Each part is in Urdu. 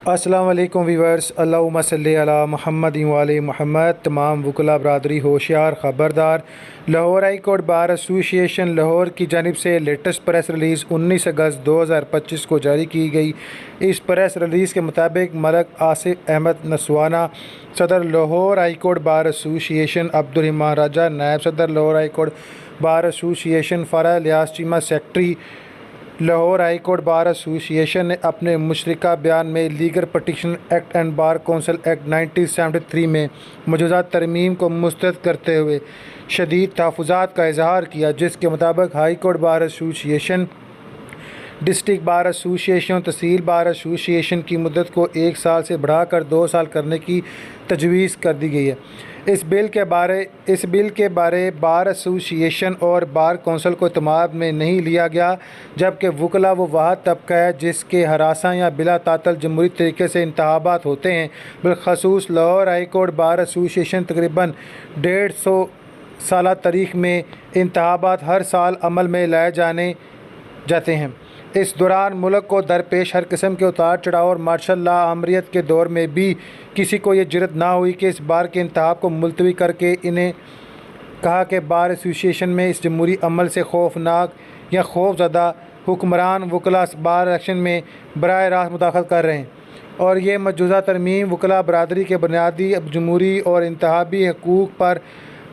السلام علیکم ویورز، اللہم صلی علی محمد وعلی محمد۔ تمام وکلاء برادری ہوشیار، خبردار۔ لاہور ہائی کورٹ بار ایسوسی ایشن لاہور کی جانب سے لیٹسٹ پریس ریلیز 19 اگست 2025 کو جاری کی گئی۔ اس پریس ریلیز کے مطابق ملک آصف احمد نسوانہ، صدر لاہور ہائی کورٹ بار ایسوسی ایشن، عبدالرحمان راجہ، نائب صدر Lahore high court bar association, Farah Ilyas Cheema, secretary Lahore high court bar association نے اپنے مشترکہ بیان میں legal protection act and bar council act 1973 میں مجوزہ ترمیم کو مسترد کرتے ہوئے شدید تحفظات کا اظہار کیا، جس کے مطابق ہائی کورٹ بار ایسوسی ایشن، ڈسٹرکٹ بار ایسوسی ایشن اور تحصیل بار ایسوسی ایشن کی مدت کو 1 سال سے بڑھا کر 2 سال کرنے کی تجویز کر دی گئی ہے۔ اس بل کے بارے بار ایسوسی ایشن اور بار کونسل کو اعتماد میں نہیں لیا گیا، جبکہ وکلاء وہ واحد طبقہ ہے جس کے ہراساں یا بلا تعطل جمہوری طریقے سے انتخابات ہوتے ہیں۔ بالخصوص لاہور ہائی کورٹ بار ایسوسی ایشن تقریباً 150 سالہ تاریخ میں انتخابات ہر سال عمل میں لائے جاتے ہیں۔ اس دوران ملک کو درپیش ہر قسم کے اتار چڑھاؤ اور مارشل لا آمریت کے دور میں بھی کسی کو یہ جرأت نہ ہوئی کہ اس بار کے انتخاب کو ملتوی کر کے انہیں کہا کہ بار ایسوسی ایشن میں اس جمہوری عمل سے خوفناک یا خوف زدہ حکمران وکلاء بار الیکشن میں براہ راست مداخلت کر رہے ہیں، اور یہ مجوزہ ترمیم وکلاء برادری کے بنیادی جمہوری اور انتخابی حقوق پر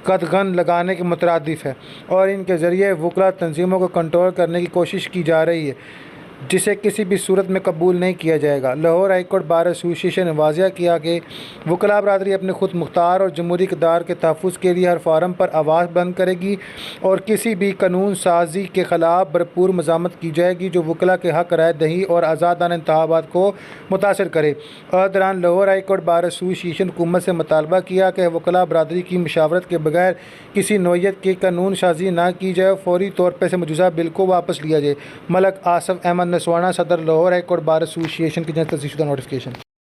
قدغن لگانے کے مترادف ہے، اور ان کے ذریعے وکلاء تنظیموں کو کنٹرول کرنے کی کوشش کی جا رہی ہے، جسے کسی بھی صورت میں قبول نہیں کیا جائے گا۔ Lahore high court bar association نے واضح کیا کہ وکلاء برادری اپنے خود مختار اور جمہوری اقتدار کے تحفظ کے لیے ہر فورم پر آواز بلند کرے گی اور کسی بھی قانون سازی کے خلاف بھرپور مزاحمت کی جائے گی جو وکلاء کے حق رائے دہی اور آزادانہ انتخابات کو متاثر کرے۔ اور دوران لاہور ہائی کورٹ بار ایسوسی ایشن حکومت سے مطالبہ کیا کہ وکلاء برادری کی مشاورت کے بغیر کسی نوعیت کی قانون سازی نہ کی جائے اور فوری طور پر مجوزہ بل کو واپس لیا جائے۔ ملک آصف احمد نسوانہ، صدر لاہور ہائی کورٹ بار ایسوسی ایشن کی جانب سے تصدیق شدہ نوٹیفکیشن۔